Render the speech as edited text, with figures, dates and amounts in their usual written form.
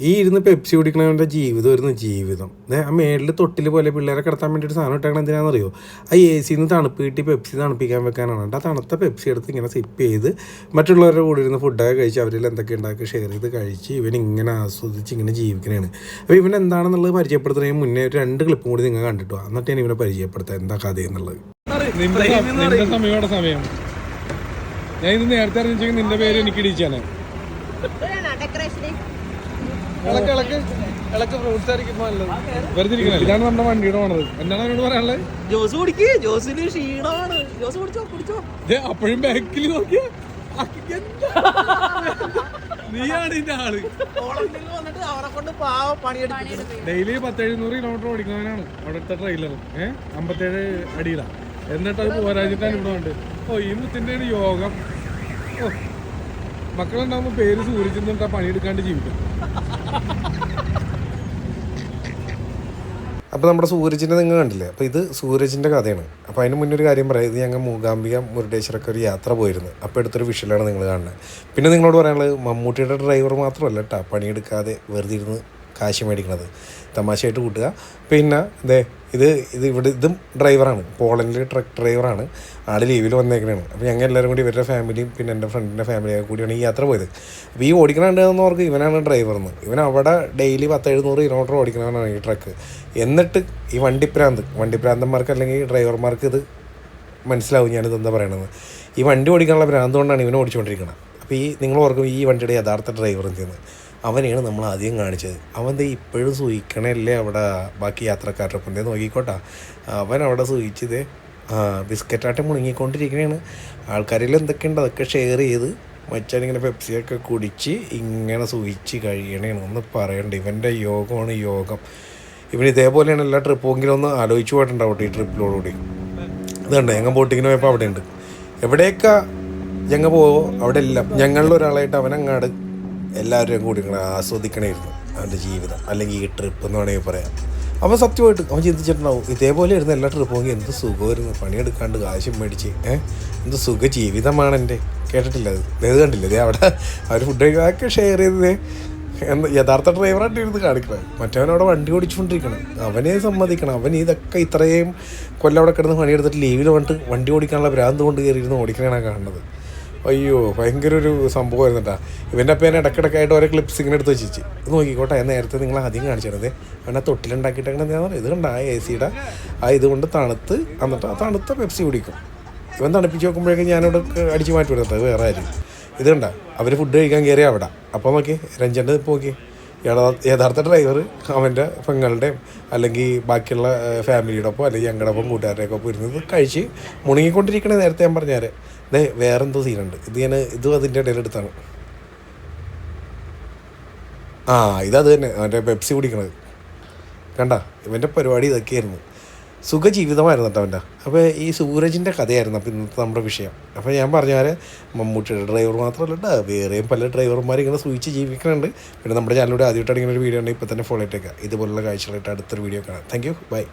ഈ ഇരുന്ന് പെപ്സി കുടിക്കണവൻ്റെ ജീവിതം വരുന്ന ജീവിതം. ആ മേളിൽ തൊട്ടിൽ പോലെ പിള്ളേരെ കിടത്താൻ വേണ്ടിയിട്ട് സാധനം ഇട്ടേക്കണം എന്തിനാണെന്നറിയോ? ആ AC തണുപ്പ് കിട്ടി പെപ്സി തണുപ്പിക്കാൻ വെക്കാനാണ്. ആ തണുത്ത പെപ്സി എടുത്ത് ഇങ്ങനെ സിപ്പ് ചെയ്ത് മറ്റുള്ളവരുടെ കൂടെ ഇരുന്ന് ഫുഡൊക്കെ കഴിച്ച് അവരിൽ എന്തൊക്കെ ഉണ്ടാക്കി ഷെയർ ചെയ്ത് കഴിച്ച് ഇവൻ ഇങ്ങനെ ആസ്വദിച്ച് ഇങ്ങനെ ജീവിക്കണതാണ്. അപ്പോൾ ഇവൻ എന്താണെന്നുള്ളത് പരിചയപ്പെടുത്തുന്നതിന് മുന്നേ ഒരു 2 ക്ലിപ്പും കൂടി നിങ്ങൾ കണ്ടിട്ടോ, എന്നിട്ട് ഞാൻ ഇവനെ പരിചയപ്പെടുത്താം എന്താ കഥ എന്നുള്ളത്. സമയം ഞാൻ ഇത് നേരത്തെ അറിയിച്ചെങ്കിൽ നിന്റെ പേര് എനിക്ക് ഇടിച്ചാണ്. ഇതാണ് നമ്മുടെ വണ്ടിയുടെ ഓണത്. എന്താണ് അവനോട് പറയാനുള്ളത്? അപ്പോഴും ബാക്കിൽ നോക്കിയ നീയാണ് ഇതിന്റെ ആള്. ഡെയിലി 10-700 കിലോമീറ്റർ ഓടിക്കുന്നവനാണ് അവിടുത്തെ ട്രെയിലർ. 57 അടിയിലാണ്. എന്നിട്ട് അത് പോരാജിട്ടാണ് ഇവിടെ ഉണ്ട്. ഈ മുത്തിൻ്റെയാണ് യോഗം. മക്കളുണ്ടാകുമ്പോൾ പേര് സൂര്യചന്ദ്രൻ പണിയെടുക്കാണ്ട് ജീവിക്കും. അപ്പോൾ നമ്മുടെ സൂരജിനെ നിങ്ങൾ കണ്ടില്ലേ? അപ്പോൾ ഇത് സൂരജിൻ്റെ കഥയാണ്. അപ്പോൾ അതിന് മുന്നേ ഒരു കാര്യം പറയാം. ഇത് ഞങ്ങൾ മൂകാംബിക മുരുടേശ്വരൊക്കെ ഒരു യാത്ര പോയിരുന്നു. അപ്പോൾ എടുത്തൊരു വിഷയമാണ് നിങ്ങൾ കാണുന്നത്. പിന്നെ നിങ്ങളോട് പറയാനുള്ളത്, മമ്മൂട്ടിയുടെ ഡ്രൈവർ മാത്രമല്ല കേട്ടോ പണിയെടുക്കാതെ വെറുതെ ഇരുന്ന് കാശ് മേടിക്കണത്, തമാശയായിട്ട് കൂട്ടുക. പിന്നെ ഇതും ഡ്രൈവറാണ്, പോളണ്ടിൽ ട്രക്ക് ഡ്രൈവറാണ്. ആൾ ലീവിൽ വന്നേക്കണതാണ്. അപ്പോൾ ഞങ്ങൾ എല്ലാവരും കൂടി ഇവരുടെ ഫാമിലിയും പിന്നെ എൻ്റെ ഫ്രണ്ടിൻ്റെ ഫാമിലിയൊക്കെ കൂടിയാണ് ഈ യാത്ര പോയത്. അപ്പോൾ ഈ ഓടിക്കണുണ്ടെന്ന് ഓർക്ക് ഇവനാണ് ഡ്രൈവറെന്ന്. ഇവൻ അവിടെ ഡെയിലി 10-700 കിലോമീറ്റർ ഓടിക്കണവനാണ് ഈ ട്രക്ക്. എന്നിട്ട് ഈ വണ്ടിപ്രാന്തന്മാർക്ക് അല്ലെങ്കിൽ ഡ്രൈവർമാർക്ക് ഇത് മനസ്സിലാവും ഞാനിത് എന്താ പറയണത്. ഈ വണ്ടി ഓടിക്കാനുള്ള ഭ്രാന്ത് കൊണ്ടാണ് ഇവനെ ഓടിച്ചുകൊണ്ടിരിക്കുന്നത്. അപ്പോൾ നിങ്ങൾ ഓർക്കും ഈ വണ്ടിയുടെ യഥാർത്ഥ ഡ്രൈവർ എന്തെന്ന്. അവനെയാണ് നമ്മൾ ആദ്യം കാണിച്ചത്. അവൻ ഇപ്പോഴും സൂഹിക്കണല്ലേ അവിടെ ബാക്കി യാത്രക്കാരുടെ ഒപ്പം നോക്കിക്കോട്ടെ. അവൻ അവിടെ സൂഹിച്ചത് ബിസ്ക്കറ്റായിട്ട് മുണങ്ങിക്കൊണ്ടിരിക്കണതാണ്. ആൾക്കാരിൽ എന്തൊക്കെയുണ്ട് അതൊക്കെ ഷെയർ ചെയ്ത് മച്ചാനിങ്ങനെ പെപ്സിയൊക്കെ കുടിച്ച് ഇങ്ങനെ സൂഹിച്ച് കഴിയണേണ്. ഒന്ന് പറയണ്ട, ഇവൻ്റെ യോഗമാണ് യോഗം. ഇവൻ ഇതേപോലെയാണ് എല്ലാ ട്രിപ്പെങ്കിലും ഒന്ന് ആലോചിച്ച് പോയിട്ടുണ്ടാവട്ടെ ഈ ട്രിപ്പിലോടുകൂടി. ഇതുണ്ട് ഞങ്ങൾ ബോട്ടിങ്ങിന് പോയപ്പോൾ അവിടെ ഉണ്ട്. എവിടെയൊക്കെ ഞങ്ങൾ പോവോ അവിടെ എല്ലാം ഞങ്ങളിലൊരാളായിട്ട് അവനങ്ങാട് എല്ലാവരും കൂടി ഇങ്ങനെ ആസ്വദിക്കണമായിരുന്നു അവൻ്റെ ജീവിതം, അല്ലെങ്കിൽ ഈ ട്രിപ്പ് എന്ന് വേണമെങ്കിൽ പറയാം. അവൻ സത്യമായിട്ട് അവൻ ചിന്തിച്ചിട്ടുണ്ടാവും ഇതേപോലെ ഇരുന്ന് എല്ലാ ട്രിപ്പ് പോയി എന്ത് സുഖമായിരുന്നു, പണിയെടുക്കാണ്ട് കാശും മേടിച്ച് എന്ത് സുഖ ജീവിതമാണ് എൻ്റെ. കേട്ടിട്ടില്ല അത് കണ്ടില്ല അവിടെ അവർ ഫുഡ് കഴിക്കാതൊക്കെ ഷെയർ ചെയ്തത് യഥാർത്ഥ ഡ്രൈവറായിട്ട് ഇരുന്ന് കാണിക്കണം. മറ്റവനവിടെ വണ്ടി ഓടിച്ചുകൊണ്ടിരിക്കണം. അവനെ സമ്മതിക്കണം. അവൻ ഇതൊക്കെ ഇത്രയും കൊല്ലം അവിടെ കിടന്ന് പണിയെടുത്തിട്ട് ലീവിൽ വന്നിട്ട് വണ്ടി ഓടിക്കാനുള്ള ഭ്രാന്ത് കൊണ്ട് കയറിയിരുന്ന് ഓടിക്കണതാണ് കാണുന്നത്. അയ്യോ ഭയങ്കര ഒരു സംഭവമായിരുന്നു കേട്ടോ. ഇവൻ്റെ അപ്പം ഞാൻ ഇടയ്ക്കിടയ്ക്കായിട്ട് ഓരോ ക്ലിപ്സ് ഇങ്ങനെ എടുത്ത് വെച്ചിട്ട് ഇത് നോക്കിക്കോട്ടെ. നേരത്തെ നിങ്ങൾ ആദ്യം കാണിച്ചിരുന്നത് അവനെ തൊട്ടിലുണ്ടാക്കിയിട്ട് അങ്ങനെ എന്താ പറയുക, ഇത് കണ്ട ആ AC ഇതുകൊണ്ട് തണുത്ത് എന്നിട്ട് ആ തണുത്ത പെപ്സി കുടിക്കും. ഇവൻ തണുപ്പിച്ച് നോക്കുമ്പോഴേക്കും ഞാനിവിടെ അടിച്ച് മാറ്റി വിടുന്നത് വേറെ ആരും. ഇത് കണ്ട അവർ ഫുഡ് കഴിക്കാൻ കയറിയ അവിടെ. അപ്പോൾ നോക്കി രഞ്ജൻ്റെ നോക്കി യഥാർത്ഥ ഡ്രൈവർ അവൻ്റെ പെങ്ങളുടെയും അല്ലെങ്കിൽ ബാക്കിയുള്ള ഫാമിലിയുടെ ഒപ്പം അല്ലെങ്കിൽ ഞങ്ങളുടെ ഒപ്പം കൂട്ടുകാരുടെയൊക്കെ ഒപ്പം ഇരുന്നത് കഴിച്ച് മുണങ്ങിക്കൊണ്ടിരിക്കണേ. നേരത്തെ ഞാൻ പറഞ്ഞാൽ വേറെന്തോ സീനുണ്ട്. ഇതും അതിൻ്റെ ഇടയിലെടുത്താണ്. ഇതത് തന്നെ അവൻ്റെ പെപ്സി കുടിക്കണത് കണ്ട. ഇവൻ്റെ പരിപാടി ഇതൊക്കെയായിരുന്നു. സുഖജീവിതമായിരുന്നു കേട്ടോ അവൻ്റെ. അപ്പോൾ ഈ സൂരജിൻ്റെ കഥയായിരുന്നു അപ്പോൾ ഇന്നത്തെ നമ്മുടെ വിഷയം. അപ്പോൾ ഞാൻ പറഞ്ഞാൽ മമ്മൂട്ടിയുടെ ഡ്രൈവർ മാത്രമല്ല വേറെയും പല ഡ്രൈവർമാർ ഇങ്ങനെ സൂചിച്ച് ജീവിക്കുന്നുണ്ട്. പിന്നെ നമ്മുടെ ചാനലിലൂടെ ആദ്യമായിട്ടാണ് ഇങ്ങനെ ഒരു വീഡിയോ ഉണ്ടെങ്കിൽ ഇപ്പോൾ തന്നെ ഫോളോ ഇട്ടേക്കുക. ഇതുപോലുള്ള കാഴ്ചകളായിട്ട് അടുത്തൊരു വീഡിയോ കാണാം. Thank you, by.